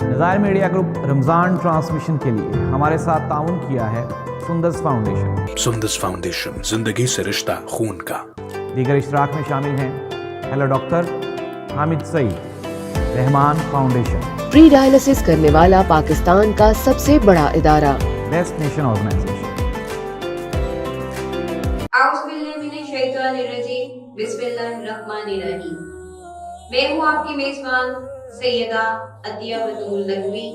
نظائر media group رمضان transmission کے لیے ہمارے ساتھ تعاون کیا ہے سندس فاؤنڈیشن۔ سندس فاؤنڈیشن، زندگی سے رشتہ خون کا۔ دیگر اشتراک میں شامل ہیں ہیلو ڈاکٹر حامد سعید، رحمان فاؤنڈیشن، پری ڈائلسس کرنے والا پاکستان کا سب سے بڑا ادارہ، بیسٹ نیشن آرگنائزیشن۔ اعوذ باللہ من الشیطان الرجیم، بسم اللہ الرحمن الرحیم۔ میں ہوں آپ کی میزبان سیدہ عطیہ بطول لکھوی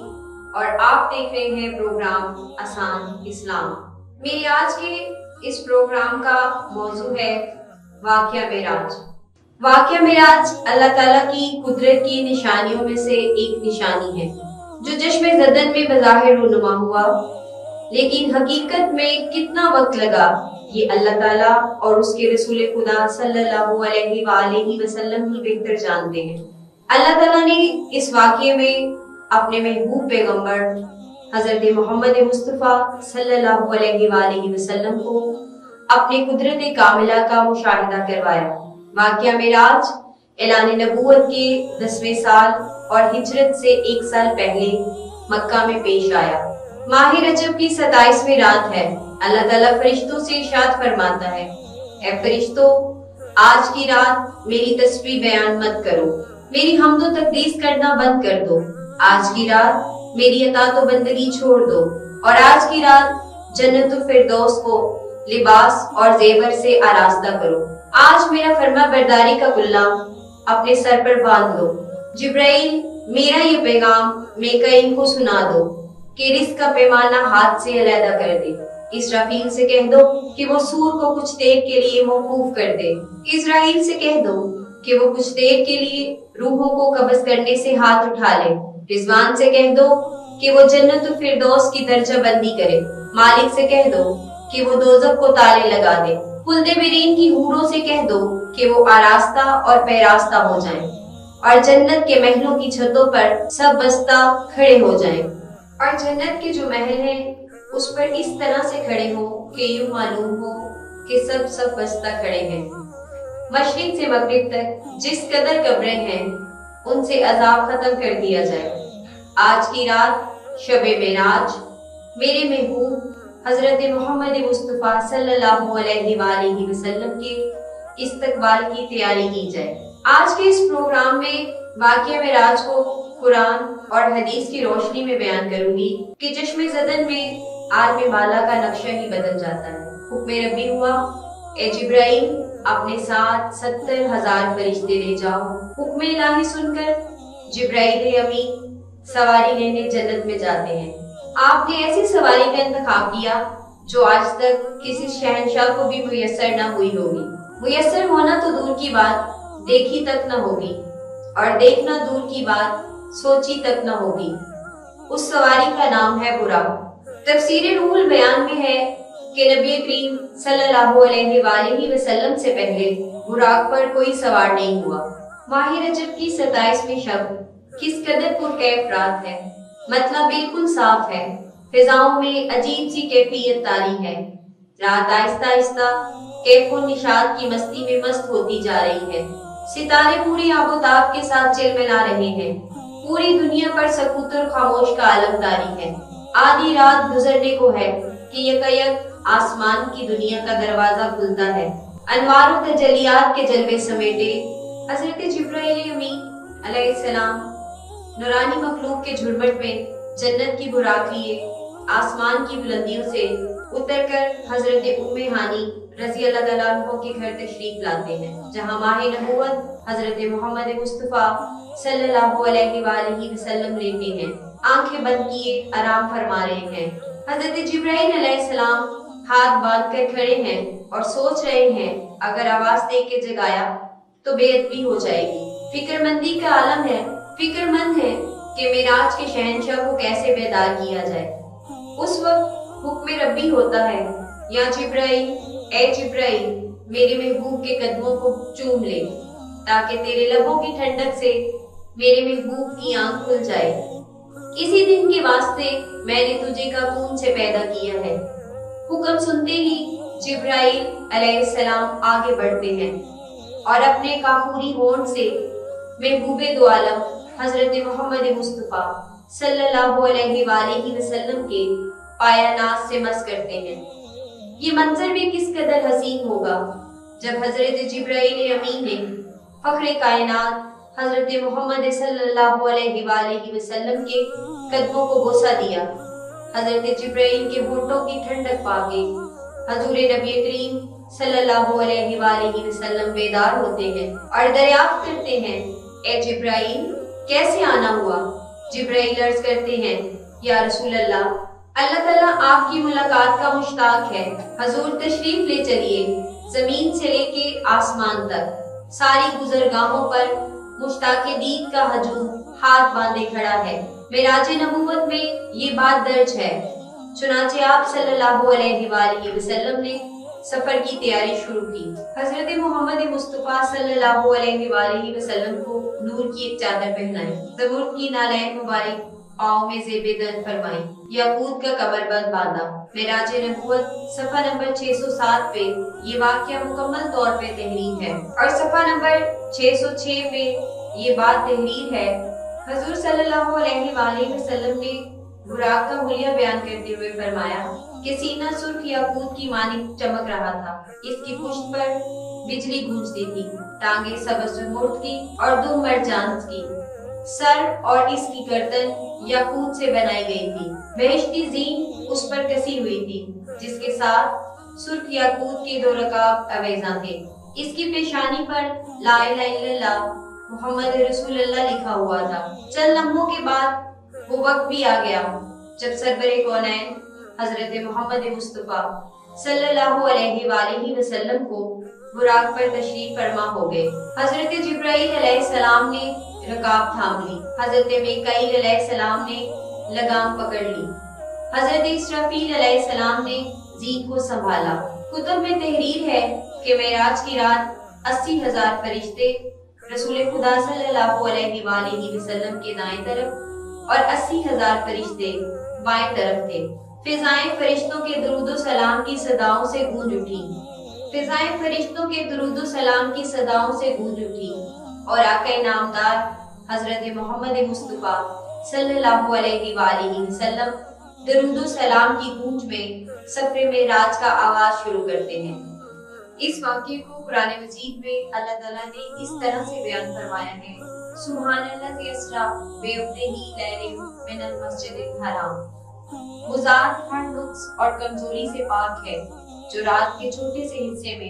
اور آپ دیکھ رہے ہیں پروگرام آسان اسلام۔ میرے آج کے اس پروگرام کا موضوع ہے واقعہ معراج۔ واقعہ معراج اللہ تعالیٰ کی قدرت کی نشانیوں میں سے ایک نشانی ہے جو چشم زدن میں بظاہر رونما ہوا، لیکن حقیقت میں کتنا وقت لگا یہ اللہ تعالیٰ اور اس کے رسول خدا صلی اللہ علیہ وآلہ وسلم ہی بہتر جانتے ہیں۔ اللہ تعالیٰ نے اس واقعے میں اپنے محبوب پیغمبر حضرت محمد مصطفیٰ صلی اللہ علیہ وآلہ وسلم کو اپنے قدرت کاملہ کا مشاہدہ کروایا۔ واقعہ معراج اعلان نبوت کے 10ویں سال اور ہجرت سے 1 سال پہلے مکہ میں پیش آیا۔ ماہ رجب کی 27ویں رات ہے۔ اللہ تعالیٰ فرشتوں سے ارشاد فرماتا ہے، اے فرشتوں، آج کی رات میری تسبیح بیان مت کرو، میری حمد و تقدیس کرنا بند کر دو، آج کی رات میری اطاعت و بندگی چھوڑ دو، اور آج کی رات جنت الفردوس کو لباس اور زیور سے آراستہ کرو۔ آج میرا فرما برداری کا کلہ اپنے سر پر باندھ دو۔ جبرائیل، میرا یہ پیغام میکائیل کو سنا دو کہ رزق کا پیمانہ ہاتھ سے علیحدہ کر دے۔ اسرافیل سے کہہ دو کہ وہ سور کو کچھ دیر کے لیے موقوف کر دے۔ اسرائیل سے کہہ دو کہ وہ کچھ دیر کے لیے روحوں کو قبض کرنے سے ہاتھ اٹھا لے۔ رضوان سے کہہ دو کہ وہ جنت الفردوس کی درجہ بندی کرے۔ مالک سے کہہ دو کہ وہ دوزخ کو تالے لگا دے۔ خلد برین کی حوروں سے کہہ دو کہ وہ آراستہ اور پیراستہ ہو جائیں، اور جنت کے محلوں کی چھتوں پر سب بستہ کھڑے ہو جائیں، اور جنت کے جو محل ہیں اس پر اس طرح سے کھڑے ہوں کہ یوں معلوم ہو کہ سب بستہ کھڑے ہیں۔ مشرق سے مغرب تک جس قدر قبریں ہیں ان سے عذاب ختم کر دیا جائے۔ آج کی رات شب معراج میرے محبوب حضرت محمد مصطفیٰ صلی اللہ علیہ وآلہ وسلم کے استقبال کی تیاری کی جائے۔ آج کے اس پروگرام میں واقعہ معراج کو قرآن اور حدیث کی روشنی میں بیان کروں گی کہ چشم زدن میں عالم بالا کا نقشہ ہی بدل جاتا ہے۔ حکم ربی ہوا، اے جبرائیل، اپنے ساتھ 70,000 فرشتے لے جاؤ۔ حکم الہی سن کر جبرائیل امین سواری لینے جنت میں جاتے ہیں۔ آپ نے ایسی سواری کا انتخاب کیا جو آج تک کسی شہنشاہ کو بھی میسر نہ ہوئی ہوگی۔ میسر ہونا تو دور کی بات، دیکھی تک نہ ہوگی، اور دیکھنا دور کی بات، سوچی تک نہ ہوگی۔ اس سواری کا نام ہے براق۔ تفسیر روح البیان میں ہے کہ نبی کریم صلی اللہ علیہ وآلہ وسلم سے پہلے براق پر کوئی سوار نہیں ہوا۔ ماہ رجب کی 27ویں شب کس قدر پرکیف رات ہے، مطلب بالکل صاف ہے، فضاؤں میں عجیب سی کیفیت طاری ہے۔ رات آہستہ آہستہ کیف و نشاط کی مستی میں مست ہوتی جا رہی ہے۔ ستارے پوری آب و تاب کے ساتھ چلملا رہے ہیں۔ پوری دنیا پر سکوت اور خاموش کا عالم طاری ہے۔ آدھی رات گزرنے کو ہے کہ یکایک آسمان کی دنیا کا دروازہ کھلتا ہے۔ انوار و تجلیات کے جلوے سمیٹے حضرت جبرائیل امین علیہ السلام نورانی مخلوق کے جھرمٹ میں جنت کی براق لیے آسمان کی بلندیوں سے اتر کر حضرت ام ہانی رضی اللہ تعالیٰ عنہ کے گھر تشریف لاتے ہیں، جہاں ماہ نبوت حضرت محمد مصطفیٰ صلی اللہ علیہ وآلہ وسلم رہتے ہیں۔ آنکھیں بند کیے آرام فرما رہے ہیں۔ حضرت جبرائیل علیہ السلام ہاتھ باندھ کر کھڑے ہیں اور سوچ رہے ہیں اگر آواز دے کے جگایا تو بے ادبی ہو جائے گی۔ فکر مندی کا عالم ہے، فکر مند ہے کہ معراج کے شہنشاہ کو کیسے بیدار کیا جائے۔ اس وقت حکم ربی ہوتا ہے، یا جبرائیل، اے جبرائیل، میرے محبوب کے قدموں کو چوم لے تاکہ تیرے لبوں کی ٹھنڈک سے میرے محبوب کی آنکھ کھل جائے۔ اسی دن کے واسطے میں نے تجھے کاکون سے پیدا کیا ہے۔ حکم سنتے ہی جبرائیل علیہ السلام آگے بڑھتے ہیں اور اپنے کافوری ہونٹ سے محبوب دو عالم حضرت محمد مصطفیٰ صلی اللہ علیہ وآلہ وسلم کے پایا ناز سے مس کرتے ہیں۔ یہ منظر بھی کس قدر حسین ہوگا جب حضرت جبرائیل امین نے فخر کائنات حضرت محمد صلی اللہ علیہ وآلہ وسلم کے قدموں کو بوسہ دیا۔ حضرت جبرائیل کے ہونٹوں کی ٹھنڈک پا کے حضور نبی کریم صلی اللہ علیہ وآلہ وسلم بیدار ہوتے ہیں اور دریافت کرتے ہیں، اے جبرائیل کیسے آنا ہوا؟ جبرائیل عرض کرتے ہیں، یا رسول اللہ، اللہ تعالیٰ آپ کی ملاقات کا مشتاق ہے، حضور تشریف لے چلیے۔ زمین سے لے کے آسمان تک ساری گزرگاہوں پر مشتاق دید کا ہجوم ہاتھ باندھے کھڑا ہے۔ معراج نبوت میں یہ بات درج ہے۔ چنانچہ آپ صلی اللہ علیہ وآلہ وسلم نے سفر کی تیاری شروع کی۔ حضرت محمد مصطفیٰ صلی اللہ علیہ وآلہ وسلم کو نور کی ایک چادر پہنائی، زمرد کی نالین مبارک پاؤں میں زیب دن فرمائی، یاقوت کا کمربند باندھا۔ معراج نبوت صفحہ نمبر 607 پہ یہ واقعہ مکمل طور پہ تحریر ہے، اور صفحہ نمبر 606 پہ یہ بات تحریر ہے۔ حضور صلی اللہ علیہ وآلہ وسلم نے براق کا حلیہ بیان کرتے ہوئے فرمایا کہ سینہ سرخ یاقوت کی مانند چمک رہا تھا، اس کی پشت پر بجلی گونجتی تھی، ٹانگیں سبز زمرد کی اور دم مرجان کی، سر اور اس کی گردن یاقوت سے بنائی گئی تھی، بہشتی زین اس پر کسی ہوئی تھی جس کے ساتھ سرخ یاقوت کے 2 رکاب اویزاں تھے۔ اس کی پیشانی پر لا الہ الا اللہ محمد رسول اللہ لکھا ہوا تھا۔ چند لمحوں کے بعد وہ وقت بھی آ گیا جب سرور کونین حضرت محمد مصطفیٰ صلی اللہ علیہ وآلہ وسلم کو براق پر تشریف فرما ہو گئے۔ حضرت جبرائیل علیہ السلام نے رکاب تھام لی، حضرت میکائیل علیہ السلام نے لگام پکڑ لی، حضرت اسرافیل علیہ السلام نے زین کو سنبھالا۔ کتب میں تحریر ہے کہ معراج کی رات 80,000 فرشتے رسول خدا صلی اللہ علیہ وآلہ وسلم کے دائیں طرف اور 80,000 فرشتے بائیں طرف تھے۔ فضائیں فرشتوں کے درود و سلام کی صداؤں سے گونج اٹھی، فضائیں فرشتوں کے درود و سلام کی صداؤں سے گونج اٹھی، اور آقا نامدار حضرت محمد مصطفیٰ صلی اللہ علیہ وآلہ وسلم درود و سلام کی گونج میں سفر معراج کا آغاز شروع کرتے ہیں۔ اس واقعے کو قرآن مجید میں اللہ تعالیٰ نے اس طرح سے بیان فرمایا ہے، سبحان اللہ اسرا بعبدہ لیل من المسجد الحرام۔ وہ ذات ہر نقص اور کمزوری سے پاک ہے جو رات کے چھوٹے سے حصے میں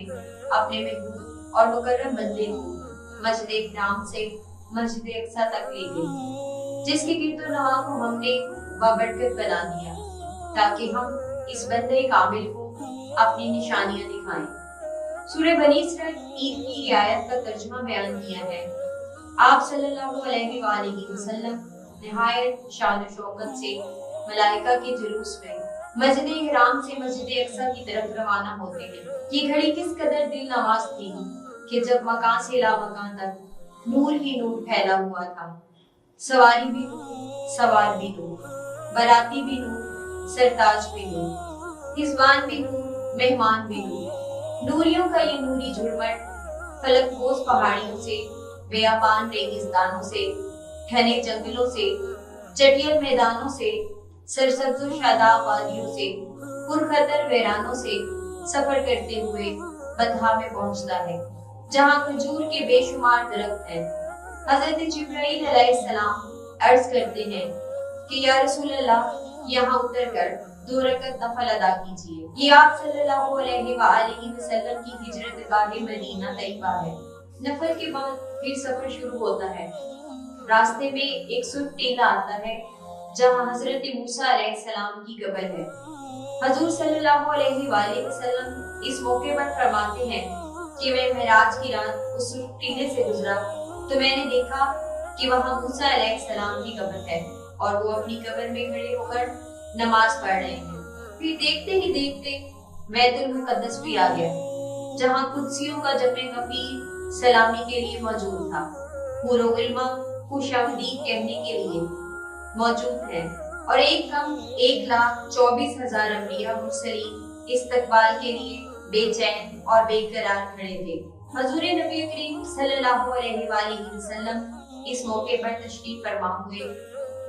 اپنے محبوب اور مکرم بندے کو مسجد احرام سے مسجد اقصی تک لے گئی، جس کے گرد و نواح کو ہم نے بابرکت بنا دیا تاکہ ہم اس بندے کامل کو اپنی نشانیاں دکھائیں۔ سورہ بنی اسرائیل عید کی آیت کا ترجمہ بیان کیا ہے۔ آپ صلی اللہ علیہ وآلہ وسلم نہایت شان و شوکت سے ملائکہ کے جلوس میں مسجد احرام سے مسجد اقصی کی طرف روانہ ہوتے ہیں۔ یہ گھڑی کس قدر دل نواز تھی کہ جب مکان سے لا مکان تک نور ہی نور پھیلا ہوا تھا، سواری بھی نور، سوار بھی نور، باراتی بھی نور، سرتاج بھی نور، میزبان بھی نور، مہمان بھی نور۔ نوریوں کا یہ نوری جھرمٹ فلک بوز پہاڑیوں سے، بیابان ریگستانوں سے، گھنے جنگلوں سے، چٹیل میدانوں سے، سرسبز و شاداب وادیوں سے، پرخطر ویرانوں سے سفر کرتے ہوئے بطحا میں پہنچتا ہے، جہاں کھجور کے بے شمار درخت ہیں۔ حضرت جبرائیل علیہ السلام عرض کرتے ہیں کہ یا رسول اللہ، یہاں اتر کر 2 رکعت نفل ادا کیجیے۔ یہ آپ صلی اللہ علیہ وآلہ وسلم کی ہجرت گاہ مدینہ طیبہ ہے۔ نفل کے بعد پھر سفر شروع ہوتا ہے۔ راستے میں ایک سرخ ٹیلہ آتا ہے جہاں حضرت موسیٰ علیہ السلام کی قبر ہے۔ حضور صلی اللہ علیہ وآلہ وسلم اس موقع پر فرماتے ہیں کہ میں معراج کی رات اس سرخ ٹیلے سے گزرا تو میں نے دیکھا کہ وہاں موسیٰ علیہ السلام کی قبر ہے اور وہ اپنی قبر میں کھڑے ہو کر نماز پڑھ رہے ہیں۔ پھر دیکھتے ہی دیکھتے بیت المقدس بھی آ گیا، جہاں قدسیوں کا جمع غفیر سلامی کے لیے موجود تھا۔ حور و غلماں خوش آمدید کہنے کے لیے موجود ہیں، اور ایک دم 1,24,000 انبیاء مرسلین استقبال کے لیے بے چین اور بے قرار کھڑے تھے۔ حضور نبی کریم صلی اللہ علیہ وآلہ وسلم اس موقع پر تشریف فرما ہوئے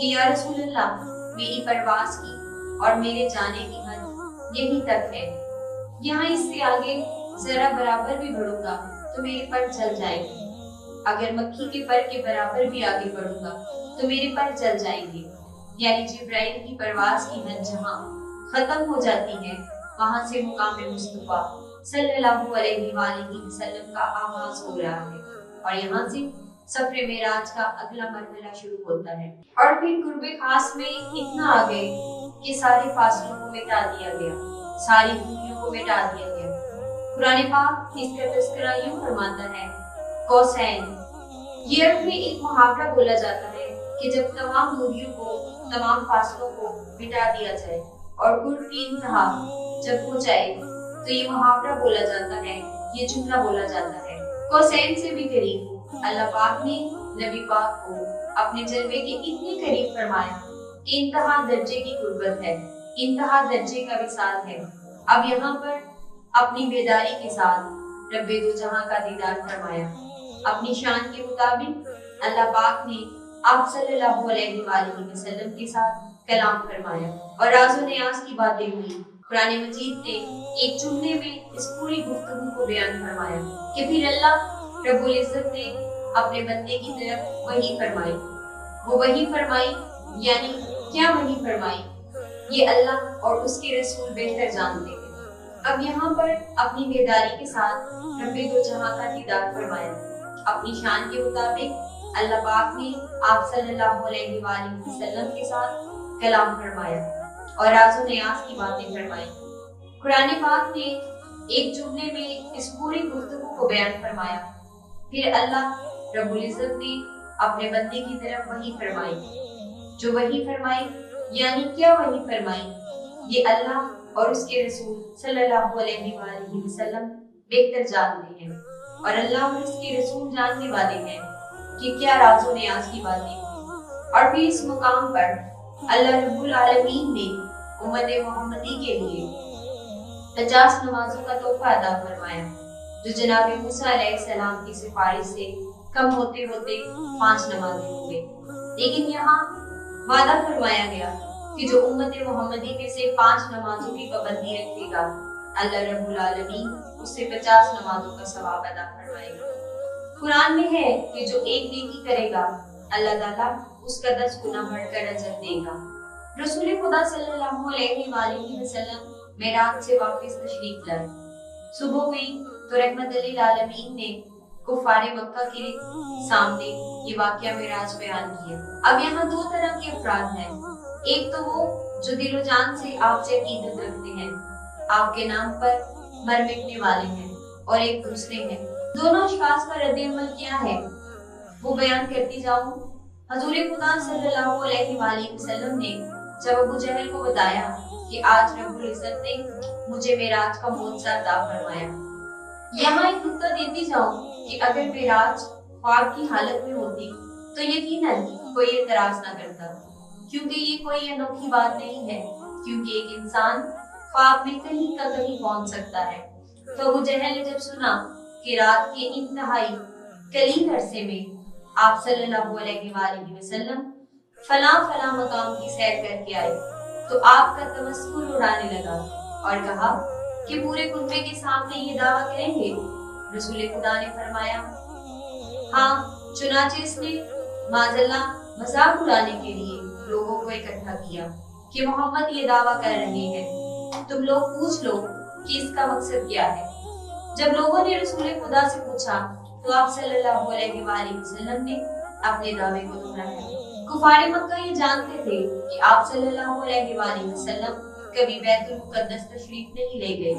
کہ یا رسول اللہ میری پرواز کی اور میرے جانے کی حد یہی تک ہے، یہاں اس سے آگے ذرا برابر بھی بڑھوں گا تو میرے پر چل جائے گی، اگر مکھی کے پر کے برابر بھی آگے بڑھوں گا تو میرے پر چل جائیں گے۔ یعنی جبرائیل کی پرواز کی حد جہاں ختم ہو جاتی ہے وہاں سے مقام مصطفیٰ صلی اللہ علیہ وآلہ وسلم کا آغاز ہو رہا ہے، اور یہاں سے سفر معراج کا اگلا مرحلہ شروع ہوتا ہے، اور پھر قرب خاص میں اتنا آ گئے کہ سارے فاصلوں کو مٹا دیا گیا، ساری دوریوں کو مٹا دیا گیا۔ قرآن پاک اس کا تذکرہ یوں فرماتا ہے، قوسین، یہ عرب میں ایک محاورہ بولا جاتا ہے کہ جب تمام دوریوں کو، تمام فاصلوں کو مٹا دیا جائے اور قرب کی انتہا جب ہو جائے تو یہ محاورہ بولا جاتا ہے، یہ جملہ بولا جاتا ہے۔ قوسین سے بھی قریب اللہ پاک نے نبی پاک کو اپنے جلوے کے اتنے قریب فرمایا کہ انتہا درجے کی قربت ہے، انتہا درجے کا وصال ہے۔ اب یہاں پر اپنی بیداری کے ساتھ رب دو جہاں کا دیدار فرمایا۔ اپنی شان کے مطابق اللہ پاک نے آپ صلی اللہ علیہ وآلہ وسلم کے ساتھ کلام فرمایا اور راز و نیاز کی باتیں ہوئی۔ قرآن مجید نے ایک جملے میں اس پوری گفتگو کو بیان فرمایا کہ پھر اللہ رب العزت نے اپنے بندے کی طرف وحی فرمائی۔ وہ وحی فرمائی یعنی کیا وحی فرمائی، یہ اللہ اور اس کے رسول بہتر جانتے ہیں۔ اب یہاں پر اپنی بیداری کے ساتھ رب دو جہاں کا دیدار فرمایا۔ اپنی شان کے مطابق اللہ پاک نے آپ صلی اللہ علیہ وآلہ وسلم کے ساتھ کلام فرمایا اور راز و نیاز کی باتیں فرمائی۔ قرآن پاک نے ایک جملے میں اس پوری گفتگو کو بیان فرمایا۔ پھر اللہ رب العزت نے اپنے بندے کی طرف وحی فرمائی۔ جو وحی فرمائی یعنی کیا وحی فرمائی، یہ اللہ اور اس کے رسول صلی اللہ علیہ وآلہ وسلم بہتر جانتے ہیں، اور اللہ اور اس کے رسول جاننے والے ہیں کہ کیا راز و نیاز کی باتیں ہوئی۔ اور پھر اس مقام پر اللہ رب العالمین نے امت محمدی کے لیے 50 نمازوں کا تحفہ عطا فرمایا، جو جناب موسیٰ علیہ السلام کی سفارش سے کم ہوتے ہوتے 5 نمازیں ہو گئے، لیکن یہاں وعدہ فرمایا گیا کہ جو امت محمدی میں سے 5 نمازوں کی پابندی رکھے گا اللہ رب العالمین اس سے 50 نمازوں کا ثواب ادا فرمائے گا۔ قرآن میں ہے کہ جو ایک نیکی کرے گا اللہ تعالیٰ اس کا 10 گنا بڑھ کر اجر دے گا۔ رسول خدا صلی اللہ علیہ وآلہ وسلم معراج سے واپس تشریف لائے۔ صبح ہوئی تو رحمت للعالمین نے کفار مکہ کے سامنے یہ واقعہ معراج بیان کیا۔ اب یہاں 2 طرح کے افراد ہیں، ایک تو وہ جو دل و جان سے آپ سے عقیدت رکھتے ہیں، آپ کے نام پر مر مٹنے والے ہیں، اور ایک دوسرے ہیں۔ دونوں اشخاص کا رد عمل کیا ہے وہ بیان کرتی جاؤں۔ حضور خدا صلی اللہ علیہ وآلہ وسلم نے جب ابو جہل کو بتایا کہ آج رب العزت نے مجھے معراج کا معجزہ عطا فرمایا، یہاں ایک نکتہ دیتی جاؤں کہ اگر معراج خواب کی حالت میں ہوتی تو یقیناً کوئی اعتراض نہ کرتا، کیونکہ یہ کوئی انوکھی بات نہیں ہے، کیونکہ ایک انسان خواب میں کہیں کا کہیں پہنچ سکتا ہے۔ تو ابو جہل نے جب سنا کہ رات کے انتہائی قلیل عرصے میں آپ صلی اللہ علیہ وآلہ وسلم فلاں مقام کی سیر کر کے آئے تو آپ کا تمسخر اڑانے لگا اور کہا کہ پورے کنبے کے سامنے یہ دعویٰ کریں گے؟ رسول خدا نے فرمایا ہاں، چنانچہ اس نے معذاللہ مذاق اڑانے کے لیے لوگوں کو اکٹھا کیا کہ محمد یہ دعویٰ کر رہے ہیں، تم لوگ پوچھ لو کہ اس کا مقصد کیا ہے۔ جب لوگوں نے رسول خدا سے پوچھا تو آپ صلی اللہ علیہ وآلہ وسلم نے اپنے دعوے کو دہرایا۔ کفار مکہ یہ جانتے تھے کہ آپ صلی اللہ علیہ وآلہ وسلم کبھی بیت المقدس تشریف نہیں لے گئے۔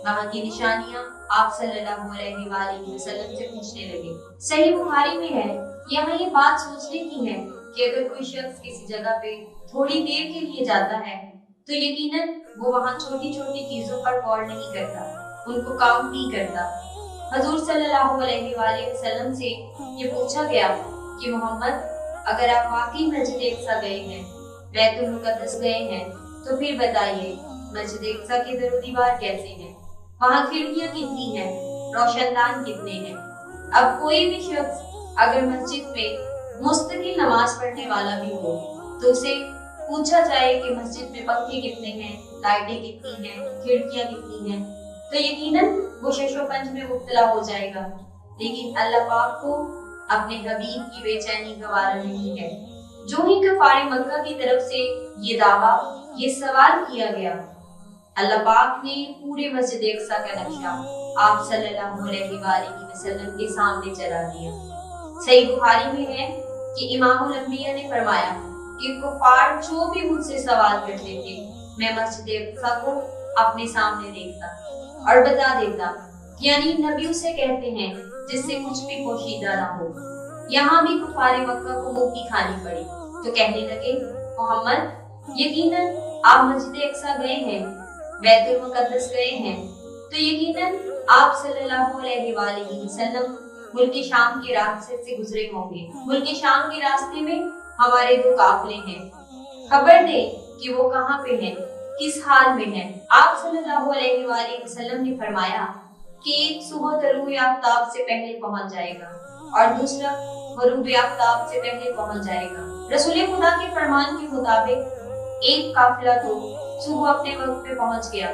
وہاں کی نشانیاں آپ صلی اللہ علیہ وآلہ وسلم سے پوچھنے لگے۔ صحیح بخاری میں ہے، یہاں یہ بات سوچنے کی ہے کہ اگر کوئی شخص کسی جگہ پہ تھوڑی دیر کے لیے جاتا ہے تو یقیناً وہ وہاں چھوٹی چھوٹی چیزوں پر غور نہیں کرتا، ان کو کاؤنٹ نہیں کرتا۔ حضور صلی اللہ علیہ وآلہ وسلم سے یہ پوچھا گیا کہ محمد اگر آپ واقعی مسجد اقصی گئے ہیں، بیت المقدس گئے ہیں، تو پھر بتائیے مسجد اقصی کے در و دیوار کیسے ہیں، وہاں کھڑکیاں کتنی ہیں، روشن دان کتنے ہیں۔ اب کوئی بھی شخص اگر مسجد میں مستقل نماز پڑھنے والا بھی ہو تو اسے پوچھا جائے کہ مسجد میں پنکھے کتنے ہیں، لائٹیں کتنی ہیں، کھڑکیاں کتنی ہیں، تو یقیناً وہ شش و پنج میں مبتلا ہو جائے گا. لیکن اللہ پاک کو اپنے حبیب کی بے چینی گوارا نہیں ہے. جو ہی کفار مکہ کی طرف سے یہ دعویٰ، یہ سوال کیا گیا، اللہ پاک نے پورے مسجد اقصیٰ کا نقشہ آپ صلی اللہ علیہ وآلہ وسلم کے سامنے چلا دیا. صحیح بخاری میں ہے کہ امام الانبیاء نے فرمایا کہ کفار جو بھی مجھ سے سوال کرتے تھے، میں مسجد اقصیٰ کو اپنے سامنے دیکھتا اور بتا دیتا. یعنی نبی اسے کہتے ہیں جس سے کچھ بھی پوشیدہ نہ ہو. یہاں بھی کفار مکہ کو منہ کی کھانی پڑی تو کہنے لگے، محمد یقیناً آپ مسجد اقصیٰ گئے ہیں، بیت المقدس گئے ہیں، تو یقیناً آپ صلی اللہ علیہ وآلہ وسلم ملک شام کے راستے سے گزرے ہوں گے. ملک شام کے راستے میں ہمارے 2 قافلے ہیں، خبر دیں کہ وہ کہاں پہ ہیں، کس حال میں ہیں. آپ صلی اللہ علیہ وآلہ وسلم نے فرمایا کہ ایک صبح طلوع آفتاب سے پہلے پہنچ جائے گا اور دوسرا غروب آفتاب سے پہلے پہنچ جائے گا. رسول خدا کے فرمان کے مطابق ایک قافلہ تو صبح اپنے وقت پہ پہنچ گیا،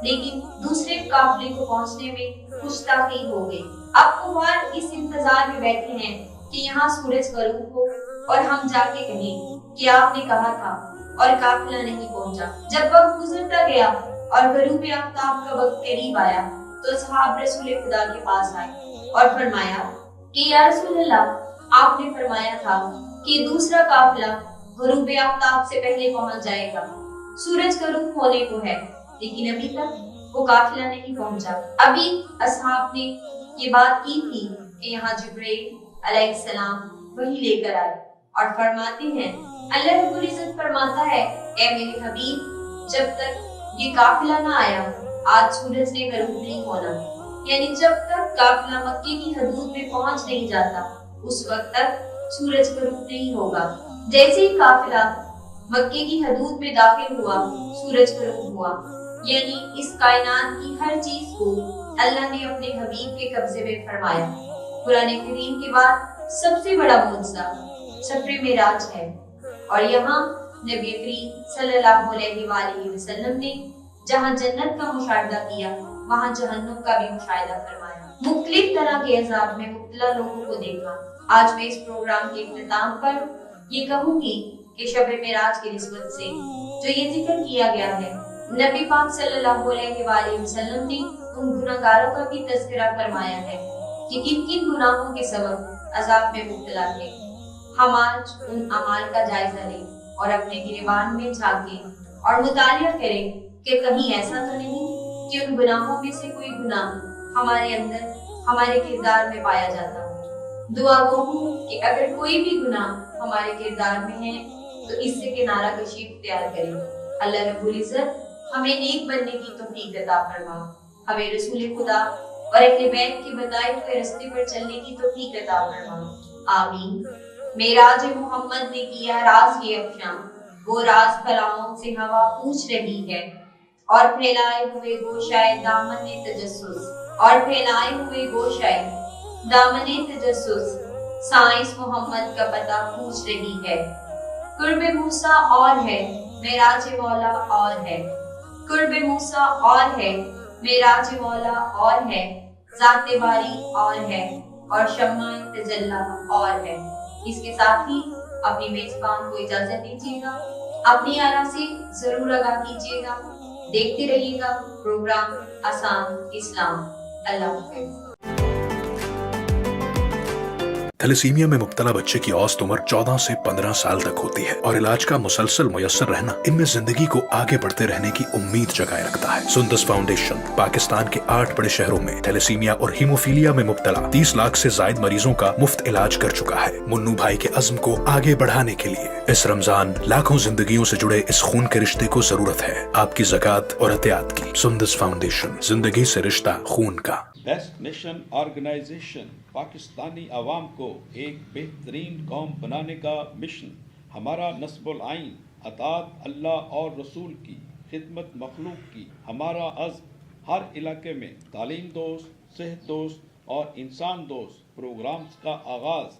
لیکن دوسرے قافلے کو پہنچنے میں کچھ تاخیر ہو گئی. اب کفار اس انتظار میں بیٹھے ہیں کہ یہاں سورج غروب ہو اور ہم جا کے کہیں کہ آپ نے کہا تھا، اور قافلہ نہیں پہنچا. جب وقت گزرتا گیا اور غروب آفتاب کا وقت قریب آیا تو اصحاب رسول خدا کے پاس آئے اور فرمایا کہ یا رسول اللہ، آپ نے فرمایا تھا کہ دوسرا قافلہ غروب آفتاب سے پہلے پہنچ جائے گا، سورج غروب ہونے کو ہے، لیکن ابھی تک وہ قافلہ نہیں پہنچا. ابھی اصحاب نے یہ بات کی تھی کہ یہاں جبرائیل علیہ السلام وہی لے کر آئے اور فرماتے ہیں، اللہ رب العزت فرماتا ہے، اے میرے حبیب، جب تک یہ قافلہ نہ آیا آج سورج نے غروب نہیں ہونا. یعنی جب تک قافلہ مکے کی حدود میں پہنچ نہیں جاتا اس وقت تک سورج غروب نہیں ہوگا. جیسے ہی قافلہ مکے کی حدود میں داخل ہوا سورج غروب ہوا. یعنی اس کائنات کی ہر چیز کو اللہ نے اپنے حبیب کے قبضے میں فرمایا. قرآن کریم کے بعد سب سے بڑا معجزہ سفر معراج ہے، اور یہاں نبی کریم صلی اللہ علیہ وآلہ وسلم نے جہاں جنت کا مشاہدہ کیا وہاں جہنم کا بھی مشاہدہ فرمایا. مختلف طرح کے عذاب میں مبتلا لوگوں کو دیکھا. آج میں اس پروگرام کے اختتام پر یہ کہوں گی کہ شب معراج کی نسبت سے جو یہ ذکر کیا گیا ہے، نبی پاک صلی اللہ علیہ وآلہ وسلم نے ان گناہگاروں کا بھی تذکرہ فرمایا ہے کہ کن کن گناہوں کے سبب عذاب میں مبتلا تھے. ہم آج ان اعمال کا جائزہ لیں اور اپنے گریبان میں جھانکیں اور مطالعہ کریں کہ کہیں ایسا تو نہیں کہ ان گناہوں میں سے کوئی گناہ ہمارے اندر، ہمارے کردار میں پایا جاتا ہو. دعا گو ہوں کہ اگر کوئی بھی گناہ ہمارے کردار میں ہے تو اس سے کنارہ کشی اختیار کریں. اللہ رب العزت ہمیں نیک بننے کی توفیق عطا فرما، ہمیں رسول خدا اور اہل بیت کے بتائے ہوئے راستے پر چلنے کی توفیق عطا فرما. آمین. معراج محمد نے کیا راز یہ افشاں، وہ راز فلاؤں سے ہوا پوچھ رہی ہے، اور پھیلائے ہوئے گوشائے دامن تجسس، اور پھیلائے ہوئے گوشائے دامن تجسس، سائنس محمد کا پتہ پوچھ رہی ہے. قرب موسیٰ اور ہے، معراج مولا اور ہے. قرب موسیٰ اور ہے، معراج مولا اور ہے. ذات باری اور ہے، اور شمع تجلی اور ہے. اس کے ساتھ ہی اپنی میزبان کو اجازت دیجیے گا. اپنی آرا سے ضرور آگاہ کیجیے گا. دیکھتے رہیے گا پروگرام آسان اسلام. اللہ حافظ. تھیلیسیمیا میں مبتلا بچے کی اوسط عمر 14 سے 15 سال تک ہوتی ہے اور علاج کا مسلسل میسر رہنا ان میں زندگی کو آگے بڑھتے رہنے کی امید جگائے رکھتا ہے. سندس فاؤنڈیشن پاکستان کے 8 بڑے شہروں میں تھیلیسیمیا اور ہیموفیلیا میں مبتلا 30 لاکھ سے زائد مریضوں کا مفت علاج کر چکا ہے. منو بھائی کے عزم کو آگے بڑھانے کے لیے اس رمضان لاکھوں زندگیوں سے جڑے اس خون کے رشتے کو ضرورت ہے آپ کی زکوٰۃ اور عطیات کی. سندس فاؤنڈیشن، زندگی سے رشتہ خون کا. بیسٹ نیشن آرگنائزیشن پاکستانی عوام کو ایک بہترین قوم بنانے کا مشن. ہمارا نصب العین اطاعت اللہ اور رسول کی، خدمت مخلوق کی. ہمارا عزم ہر علاقے میں تعلیم دوست، صحت دوست اور انسان دوست پروگرامز کا آغاز